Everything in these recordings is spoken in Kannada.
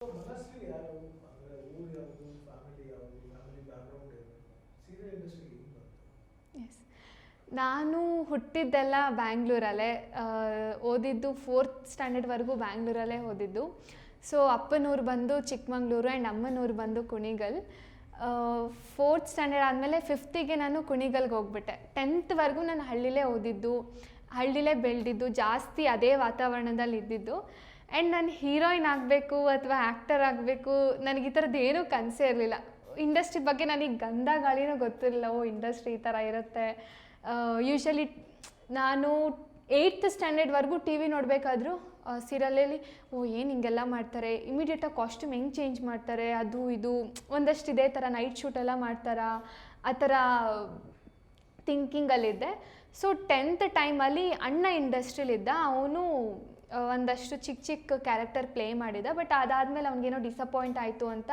ಸೊ ಮನಸ್ಲಿ ಯಾರು ಅಂದರೆ ಊರು ಯಾವುದು, ಫ್ಯಾಮಿಲಿ ಯಾವುದು, ಫ್ಯಾಮಿಲಿ ಬ್ಯಾಕ್ಗ್ರೌಂಡ್ ಏನು, ಸೀರಿಯಲ್ ಇಂಡಸ್ಟ್ರಿಗೆ ಹೆಂಗೆ ಬಂತು? ಎಸ್, ನಾನು ಹುಟ್ಟಿದ್ದೆಲ್ಲ ಬ್ಯಾಂಗ್ಳೂರಲ್ಲೇ. ಓದಿದ್ದು 4th ಸ್ಟ್ಯಾಂಡರ್ಡ್ವರೆಗೂ ಬ್ಯಾಂಗ್ಳೂರಲ್ಲೇ ಓದಿದ್ದು. ಸೊ ಅಪ್ಪನೂರು ಬಂದು ಚಿಕ್ಕಮಂಗ್ಳೂರು ಆ್ಯಂಡ್ ಅಮ್ಮನೂರು ಬಂದು ಕುಣಿಗಲ್. 4th ಸ್ಟ್ಯಾಂಡರ್ಡ್ ಆದಮೇಲೆ 5th ನಾನು ಕುಣಿಗಲ್ಗೆ ಹೋಗ್ಬಿಟ್ಟೆ. 10th ನಾನು ಹಳ್ಳಿಲೇ ಓದಿದ್ದು, ಹಳ್ಳಿಲೇ ಬೆಳೆದಿದ್ದು, ಜಾಸ್ತಿ ಅದೇ ವಾತಾವರಣದಲ್ಲಿ ಇದ್ದಿದ್ದು. ಆ್ಯಂಡ್ ನಾನು ಹೀರೋಯಿನ್ ಆಗಬೇಕು ಅಥವಾ ಆ್ಯಕ್ಟರ್ ಆಗಬೇಕು, ನನಗೆ ಈ ಥರದ್ದು ಏನೂ ಕನಸೇ ಇರಲಿಲ್ಲ. ಇಂಡಸ್ಟ್ರಿ ಬಗ್ಗೆ ನನಗೆ ಗಂಧ ಗಾಳಿನೂ ಗೊತ್ತಿರಲಿಲ್ಲ. ಇಂಡಸ್ಟ್ರಿ ಈ ಥರ ಇರುತ್ತೆ. ಯೂಶ್ವಲಿ ನಾನು 8th ಸ್ಟ್ಯಾಂಡರ್ಡ್ವರೆಗೂ ಟಿ ವಿ ನೋಡಬೇಕಾದ್ರೂ ಸೀರಿಯಲಲ್ಲಿ ಏನು ಹಿಂಗೆಲ್ಲ ಮಾಡ್ತಾರೆ, ಇಮಿಡಿಯೇಟಾಗಿ ಕಾಸ್ಟ್ಯೂಮ್ ಹೆಂಗೆ ಚೇಂಜ್ ಮಾಡ್ತಾರೆ, ಅದು ಇದು ಒಂದಷ್ಟು ಇದೇ ಥರ ನೈಟ್ ಶೂಟೆಲ್ಲ ಮಾಡ್ತಾರಾ, ಆ ಥರ ಥಿಂಕಿಂಗಲ್ಲಿದ್ದೆ. ಸೊ 10th ಟೈಮಲ್ಲಿ ಅಣ್ಣ ಇಂಡಸ್ಟ್ರಿಲಿದ್ದ. ಅವನು ಒಂದಷ್ಟು ಚಿಕ್ಕ ಚಿಕ್ಕ ಕ್ಯಾರೆಕ್ಟರ್ ಪ್ಲೇ ಮಾಡಿದ. ಬಟ್ ಅದಾದಮೇಲೆ ಅವ್ನಿಗೇನೋ ಡಿಸಪಾಯಿಂಟ್ ಆಯಿತು ಅಂತ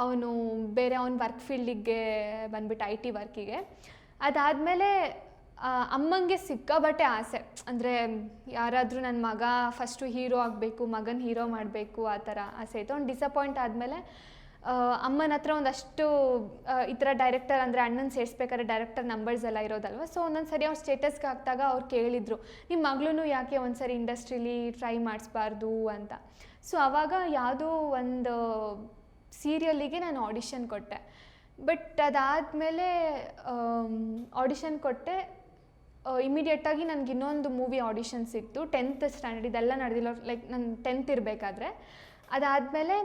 ಅವನು ಬೇರೆ ಅವ್ನ ವರ್ಕ್ ಫೀಲ್ಡಿಗೆ ಬಂದ್ಬಿಟ್ಟು IT ವರ್ಕಿಗೆ. ಅದಾದಮೇಲೆ ಅಮ್ಮಂಗೆ ಸಿಕ್ಕಾಬಟ್ಟೆ ಆಸೆ, ಅಂದರೆ ಯಾರಾದರೂ ನನ್ನ ಮಗ ಫಸ್ಟು ಹೀರೋ ಆಗಬೇಕು, ಮಗನ ಹೀರೋ ಮಾಡಬೇಕು, ಆ ಥರ ಆಸೆ ಇತ್ತು. ಅವ್ನು ಡಿಸಪಾಯಿಂಟ್ ಆದಮೇಲೆ ಅಮ್ಮನ ಹತ್ರ ಒಂದಷ್ಟು ಈ ಥರ ಡೈರೆಕ್ಟರ್, ಅಂದರೆ ಅಣ್ಣನ ಸೇರಿಸ್ಬೇಕಾದ್ರೆ ಡೈರೆಕ್ಟರ್ ನಂಬರ್ಸ್ ಎಲ್ಲ ಇರೋದಲ್ವ. ಸೊ ಒಂದೊಂದು ಸರಿ ಅವ್ರು ಸ್ಟೇಟಸ್ಗೆ ಹಾಕಿದಾಗ ಅವ್ರು ಕೇಳಿದರು, ನಿಮ್ಮ ಮಗಳೂ ಯಾಕೆ ಒಂದು ಸರಿ ಇಂಡಸ್ಟ್ರೀಲಿ ಟ್ರೈ ಮಾಡಿಸ್ಬಾರ್ದು ಅಂತ. ಸೊ ಆವಾಗ ಯಾವುದೋ ಒಂದು ಸೀರಿಯಲಿಗೆ ನಾನು ಆಡಿಷನ್ ಕೊಟ್ಟೆ. ಬಟ್ ಅದಾದಮೇಲೆ ಆಡಿಷನ್ ಕೊಟ್ಟೆ, ಇಮಿಡಿಯೇಟಾಗಿ ನನಗೆ ಇನ್ನೊಂದು ಮೂವಿ ಆಡಿಷನ್ ಸಿಕ್ತು. 10th ಸ್ಟ್ಯಾಂಡರ್ಡ್, ಇದೆಲ್ಲ ನಡೆದಿಲ್ಲ, ಲೈಕ್ ನಾನು 10th ಇರಬೇಕಾದ್ರೆ. ಅದಾದಮೇಲೆ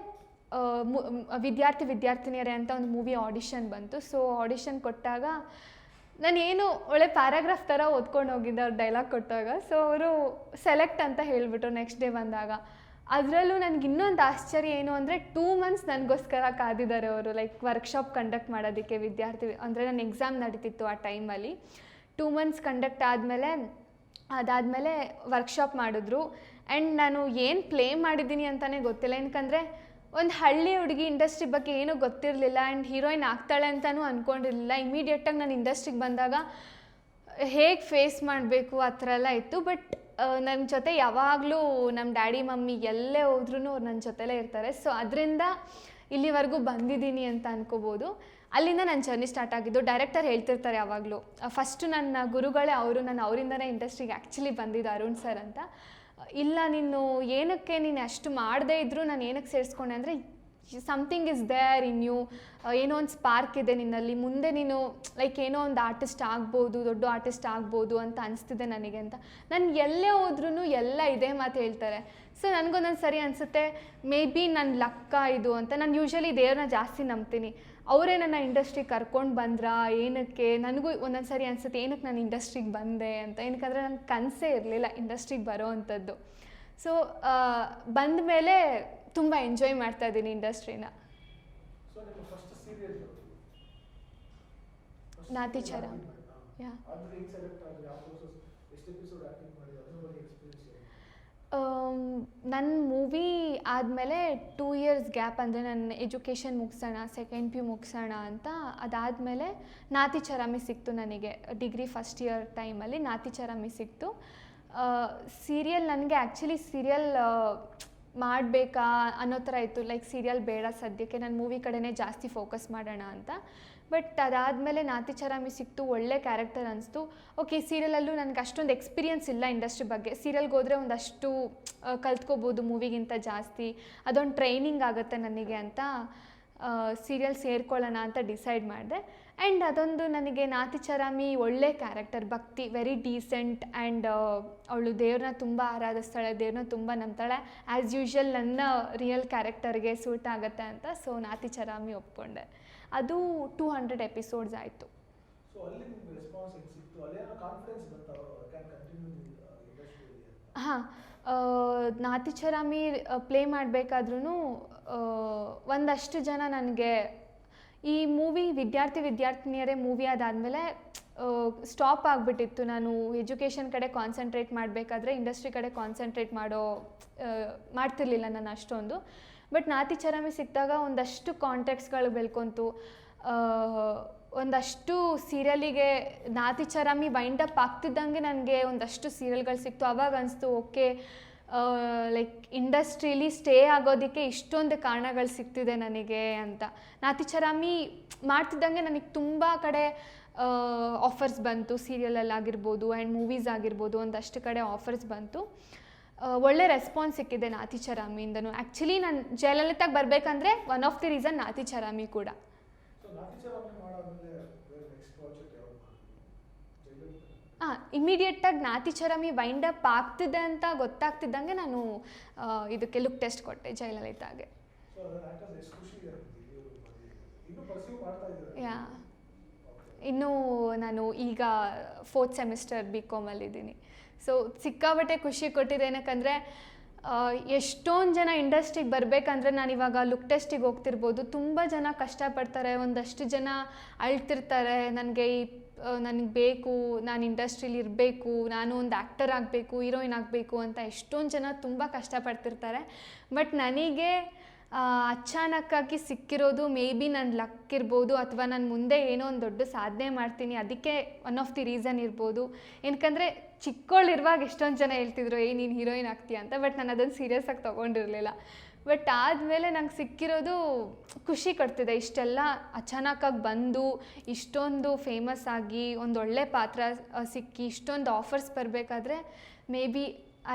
ವಿದ್ಯಾರ್ಥಿನಿಯರೇ ಅಂತ ಒಂದು ಮೂವಿ ಆಡಿಷನ್ ಬಂತು. ಸೊ ಆಡಿಷನ್ ಕೊಟ್ಟಾಗ ನಾನೇನು ಒಳ್ಳೆ ಪ್ಯಾರಾಗ್ರಾಫ್ ಥರ ಓದ್ಕೊಂಡು ಹೋಗಿದ್ದೆ ಅವ್ರು ಡೈಲಾಗ್ ಕೊಟ್ಟಾಗ. ಸೊ ಅವರು ಸೆಲೆಕ್ಟ್ ಅಂತ ಹೇಳಿಬಿಟ್ರು ನೆಕ್ಸ್ಟ್ ಡೇ ಬಂದಾಗ. ಅದರಲ್ಲೂ ನನಗೆ ಇನ್ನೊಂದು ಆಶ್ಚರ್ಯ ಏನು ಅಂದರೆ 2 months ನನಗೋಸ್ಕರ ಕಾದಿದ್ದಾರೆ ಅವರು, ಲೈಕ್ ವರ್ಕ್ಶಾಪ್ ಕಂಡಕ್ಟ್ ಮಾಡೋದಕ್ಕೆ. ಅಂದರೆ ನನ್ನ ಎಕ್ಸಾಮ್ ನಡೀತಿತ್ತು ಆ ಟೈಮಲ್ಲಿ. 2 months ಕಂಡಕ್ಟ್ ಅದಾದಮೇಲೆ ವರ್ಕ್ಶಾಪ್ ಮಾಡಿದ್ರು. ಆ್ಯಂಡ್ ನಾನು ಏನು ಪ್ಲೇ ಮಾಡಿದ್ದೀನಿ ಅಂತಲೇ ಗೊತ್ತಿಲ್ಲ, ಏನಕ್ಕಂದರೆ ಒಂದು ಹಳ್ಳಿ ಹುಡುಗಿ, ಇಂಡಸ್ಟ್ರಿ ಬಗ್ಗೆ ಏನೂ ಗೊತ್ತಿರಲಿಲ್ಲ. ಆ್ಯಂಡ್ ಹೀರೋಯಿನ್ ಆಗ್ತಾಳೆ ಅಂತಲೂ ಅಂದ್ಕೊಂಡಿರಲಿಲ್ಲ. ಇಮಿಡಿಯೇಟಾಗಿ ನಾನು ಇಂಡಸ್ಟ್ರಿಗೆ ಬಂದಾಗ ಹೇಗೆ ಫೇಸ್ ಮಾಡಬೇಕು ಆ ಥರ ಎಲ್ಲ ಇತ್ತು. ಬಟ್ ನನ್ನ ಜೊತೆ ಯಾವಾಗಲೂ ನಮ್ಮ ಡ್ಯಾಡಿ ಮಮ್ಮಿ ಎಲ್ಲೇ ಹೋದ್ರೂ ಅವ್ರು ನನ್ನ ಜೊತೆಲೇ ಇರ್ತಾರೆ. ಸೊ ಅದರಿಂದ ಇಲ್ಲಿವರೆಗೂ ಬಂದಿದ್ದೀನಿ ಅಂತ ಅನ್ಕೋಬೋದು. ಅಲ್ಲಿಂದ ನನ್ನ ಜರ್ನಿ ಸ್ಟಾರ್ಟ್ ಆಗಿದ್ದು. ಡೈರೆಕ್ಟರ್ ಹೇಳ್ತಿರ್ತಾರೆ ಯಾವಾಗಲೂ, ಫಸ್ಟು ನನ್ನ ಗುರುಗಳೇ ಅವರು, ನಾನು ಅವರಿಂದನೇ ಇಂಡಸ್ಟ್ರಿಗೆ ಆ್ಯಕ್ಚುಲಿ ಬಂದಿದ್ದು, ಅರುಣ್ ಸರ್ ಅಂತ. ಇಲ್ಲ, ನೀನು ನೀನು ಅಷ್ಟು ಮಾಡದೇ ಇದ್ದರೂ ನಾನು ಏನಕ್ಕೆ ಸೇರಿಸ್ಕೊಂಡೆ ಅಂದರೆ, something is there in you, ಏನೋ ಒಂದು ಸ್ಪಾರ್ಕ್ ಇದೆ ನಿನ್ನಲ್ಲಿ, ಮುಂದೆ ನೀನು ಲೈಕ್ ಏನೋ ಒಂದು ಆರ್ಟಿಸ್ಟ್ ಆಗ್ಬೋದು, ದೊಡ್ಡ ಆರ್ಟಿಸ್ಟ್ ಆಗ್ಬೋದು ಅಂತ ಅನಿಸ್ತಿದೆ ನನಗೆ ಅಂತ. ನಾನು ಎಲ್ಲೇ ಹೋದ್ರೂ ಎಲ್ಲ ಇದೇ ಮಾತು ಹೇಳ್ತಾರೆ. ಸೊ ನನಗೊಂದೊಂದು ಸರಿ ಅನಿಸುತ್ತೆ, ಮೇ ಬಿ ನನ್ನ ಲಕ್ಕ ಇದು ಅಂತ. ನಾನು ಯೂಶ್ವಲಿ ದೇವ್ರನ್ನ ಜಾಸ್ತಿ ನಂಬ್ತೀನಿ. ಅವರೇ ನನ್ನ ಇಂಡಸ್ಟ್ರಿಗೆ ಕರ್ಕೊಂಡು ಬಂದ್ರಾ ಏನಕ್ಕೆ, ನನಗೂ ಒಂದೊಂದು ಸರಿ ಅನಿಸುತ್ತೆ ಏನಕ್ಕೆ ನಾನು ಇಂಡಸ್ಟ್ರಿಗೆ ಬಂದೆ ಅಂತ. ಏನಕ್ಕಂದರೆ ನನ್ನ ಕನಸೇ ಇರಲಿಲ್ಲ ಇಂಡಸ್ಟ್ರಿಗೆ ಬರೋ ಅಂಥದ್ದು. ಸೊ ಬಂದ ಮೇಲೆ ತುಂಬ ಎಂಜಾಯ್ ಮಾಡ್ತಾ ಇದ್ದೀನಿ ಇಂಡಸ್ಟ್ರಿನ. ನಾತಿಚರ. ಯಾ, ನನ್ನ ಮೂವಿ ಆದಮೇಲೆ 2 years ಗ್ಯಾಪ್, ಅಂದರೆ ನನ್ನ ಎಜುಕೇಷನ್ ಮುಗಿಸೋಣ, 2nd PU ಮುಗಿಸೋಣ ಅಂತ. ಅದಾದಮೇಲೆ ನಾತಿಚರಾಮಿ ಸಿಕ್ತು ನನಗೆ. ಡಿಗ್ರಿ ಫಸ್ಟ್ ಇಯರ್ ಟೈಮಲ್ಲಿ ನಾತಿಚರಾಮಿ ಸಿಕ್ತು. ಸೀರಿಯಲ್ ನನಗೆ ಆ್ಯಕ್ಚುಲಿ ಸೀರಿಯಲ್ ಮಾಡಬೇಕಾ ಅನ್ನೋ ಥರ ಇತ್ತು. ಲೈಕ್ ಸೀರಿಯಲ್ ಬೇಡ ಸದ್ಯಕ್ಕೆ, ನಾನು ಮೂವಿ ಕಡೆನೇ ಜಾಸ್ತಿ ಫೋಕಸ್ ಮಾಡೋಣ ಅಂತ. ಬಟ್ ಅದಾದಮೇಲೆ ನಾತಿಚರಾಮಿ ಸಿಕ್ತು, ಒಳ್ಳೆ ಕ್ಯಾರೆಕ್ಟರ್ ಅನಿಸ್ತು. ಓಕೆ, ಸೀರಿಯಲಲ್ಲೂ ನನಗೆ ಅಷ್ಟೊಂದು ಎಕ್ಸ್ಪೀರಿಯನ್ಸ್ ಇಲ್ಲ ಇಂಡಸ್ಟ್ರಿ ಬಗ್ಗೆ. ಸೀರಿಯಲ್ಗೆ ಹೋದರೆ ಒಂದಷ್ಟು ಕಲ್ತ್ಕೋಬೋದು ಮೂವಿಗಿಂತ ಜಾಸ್ತಿ, ಅದೊಂದು ಟ್ರೈನಿಂಗ್ ಆಗುತ್ತೆ ನನಗೆ ಅಂತ ಸೀರಿಯಲ್ ಸೇರ್ಕೊಳ್ಳೋಣ ಅಂತ ಡಿಸೈಡ್ ಮಾಡಿದೆ. ಆ್ಯಂಡ್ ಅದೊಂದು ನನಗೆ ನಾತಿಚರಾಮಿ ಒಳ್ಳೆ ಕ್ಯಾರೆಕ್ಟರ್, ಭಕ್ತಿ, ವೆರಿ ಡೀಸೆಂಟ್. ಆ್ಯಂಡ್ ಅವಳು ದೇವ್ರನ್ನ ತುಂಬ ಆರಾಧಿಸ್ತಾಳೆ, ದೇವ್ರನ್ನ ತುಂಬ ನಂಬ್ತಾಳೆ. ಆ್ಯಸ್ ಯೂಶ್ವಲ್ ನನ್ನ ರಿಯಲ್ ಕ್ಯಾರೆಕ್ಟರ್ಗೆ ಸೂಟ್ ಆಗುತ್ತೆ ಅಂತ. ಸೊ ನಾತಿಚರಾಮಿ ಒಪ್ಕೊಂಡೆ. ಅದು 200 episodes ಆಯಿತು. ಹಾಂ, ನಾತಿಚರಾಮಿ ಪ್ಲೇ ಮಾಡಬೇಕಾದ್ರೂ ಒಂದಷ್ಟು ಜನ ನನಗೆ ಈ ಮೂವಿ ವಿದ್ಯಾರ್ಥಿನಿಯರೇ ಮೂವಿ ಅದಾದಮೇಲೆ ಸ್ಟಾಪ್ ಆಗಿಬಿಟ್ಟಿತ್ತು. ನಾನು ಎಜುಕೇಷನ್ ಕಡೆ ಕಾನ್ಸಂಟ್ರೇಟ್ ಮಾಡಬೇಕಾದ್ರೆ ಇಂಡಸ್ಟ್ರಿ ಕಡೆ ಕಾನ್ಸಂಟ್ರೇಟ್ ಮಾಡ್ತಿರ್ಲಿಲ್ಲ ನಾನು ಅಷ್ಟೊಂದು. ಬಟ್ ನಾತಿಚರಾಮಿ ಸಿಕ್ಕಿದಾಗ ಒಂದಷ್ಟು ಕಾಂಟ್ಯಾಕ್ಟ್ಸ್ಗಳು ಬೆಳ್ಕೊಂತು. ಒಂದಷ್ಟು ಸೀರಿಯಲಿಗೆ ನಾತಿಚರಾಮಿ ವೈಂಡಪ್ ಆಗ್ತಿದ್ದಂಗೆ ನನಗೆ ಒಂದಷ್ಟು ಸೀರಿಯಲ್ಗಳು ಸಿಕ್ತು. ಆವಾಗ ಅನಿಸ್ತು, ಓಕೆ ಲೈಕ್ ಇಂಡಸ್ಟ್ರೀಲಿ ಸ್ಟೇ ಆಗೋದಕ್ಕೆ ಇಷ್ಟೊಂದು ಕಾರಣಗಳು ಸಿಗ್ತಿದೆ ನನಗೆ ಅಂತ. ನಾತಿಚರಾಮಿ ಮಾಡ್ತಿದ್ದಂಗೆ ನನಗೆ ತುಂಬ ಕಡೆ ಆಫರ್ಸ್ ಬಂತು, ಸೀರಿಯಲಲ್ಲಾಗಿರ್ಬೋದು ಆ್ಯಂಡ್ ಮೂವೀಸ್ ಆಗಿರ್ಬೋದು, ಒಂದಷ್ಟು ಕಡೆ ಆಫರ್ಸ್ ಬಂತು. ಒಳ್ಳೆ ರೆಸ್ಪಾನ್ಸ್ ಸಿಕ್ಕಿದೆ ನಾತಿಚರಾಮಿಯಿಂದನೂ. ಆ್ಯಕ್ಚುಲಿ ನಾನು ಜಯಲಲಿತಾಗೆ ಬರಬೇಕಂದ್ರೆ one of the reason Nathicharami ಕೂಡ. ಇಮಿಡಿಯೇಟಾಗಿ ನಾತಿಚರಾಮಿ ವೈಂಡ್ ಅಪ್ ಆಗ್ತಿದೆ ಅಂತ ಗೊತ್ತಾಗ್ತಿದ್ದಂಗೆ ನಾನು ಇದಕ್ಕೆ ಲುಕ್ ಟೆಸ್ಟ್ ಕೊಟ್ಟೆ ಜಯಲಲಿತಾಗೆ. ಯಾ, ಇನ್ನೂ ನಾನು ಈಗ 4th ಸೆಮಿಸ್ಟರ್ BCom ಸೊ ಸಿಕ್ಕಾಬಟ್ಟೆ ಖುಷಿ ಕೊಟ್ಟಿದೆ. ಏನಕ್ಕಂದರೆ ಎಷ್ಟೊಂದು ಜನ ಇಂಡಸ್ಟ್ರಿಗೆ ಬರಬೇಕಂದ್ರೆ ನಾನು ಇವಾಗ ಲುಕ್ ಟೆಸ್ಟಿಗೆ ಹೋಗ್ತಿರ್ಬೋದು, ತುಂಬ ಜನ ಕಷ್ಟಪಡ್ತಾರೆ, ಒಂದಷ್ಟು ಜನ ಅಳ್ತಿರ್ತಾರೆ, ನನಗೆ ಬೇಕು, ನಾನು ಇಂಡಸ್ಟ್ರೀಲಿ ಇರಬೇಕು, ನಾನು ಒಂದು ಆ್ಯಕ್ಟರ್ ಆಗಬೇಕು, ಹೀರೋಯಿನ್ ಆಗಬೇಕು ಅಂತ ಎಷ್ಟೊಂದು ಜನ ತುಂಬ ಕಷ್ಟಪಡ್ತಿರ್ತಾರೆ. ಬಟ್ ನನಗೆ ಅಚಾನಕ್ಕಾಗಿ ಸಿಕ್ಕಿರೋದು ಮೇ ಬಿ ನನ್ನ ಲಕ್ ಇರ್ಬೋದು, ಅಥವಾ ನಾನು ಮುಂದೆ ಏನೋ ಒಂದು ದೊಡ್ಡ ಸಾಧನೆ ಮಾಡ್ತೀನಿ, ಅದಕ್ಕೆ ಒನ್ ಆಫ್ ದಿ ರೀಸನ್ ಇರ್ಬೋದು. ಏನಕ್ಕಂದರೆ ಚಿಕ್ಕವಳಿರುವಾಗ ಎಷ್ಟೊಂದು ಜನ ಹೇಳ್ತಿದ್ರು ನೀನು ಹೀರೋಯಿನ್ ಆಗ್ತೀಯ ಅಂತ, ಬಟ್ ನಾನು ಅದನ್ನು ಸೀರಿಯಸ್ಸಾಗಿ ತೊಗೊಂಡಿರಲಿಲ್ಲ. ಬಟ್ ಆದಮೇಲೆ ನಂಗೆ ಸಿಕ್ಕಿರೋದು ಖುಷಿ ಕೊಡ್ತಿದೆ. ಇಷ್ಟೆಲ್ಲ ಅಚಾನಕ್ಕಾಗಿ ಬಂದು ಇಷ್ಟೊಂದು ಫೇಮಸ್ ಆಗಿ ಒಂದೊಳ್ಳೆ ಪಾತ್ರ ಸಿಕ್ಕಿ ಇಷ್ಟೊಂದು ಆಫರ್ಸ್ ಬರಬೇಕಾದ್ರೆ may be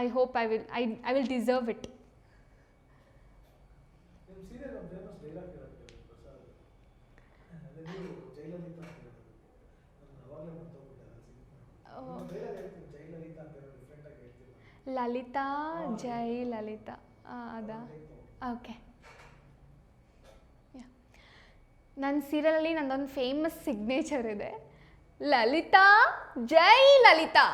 I hope I will deserve it. Lalitha, Jai Lalitha, ಅದಾ? ಓಕೆ. ನನ್ನ ಸೀರಿಯಲಲ್ಲಿ ನನ್ನೊಂದು ಫೇಮಸ್ ಸಿಗ್ನೇಚರ್ ಇದೆ, ಲಲಿತಾ ಜೈ ಲಲಿತಾ.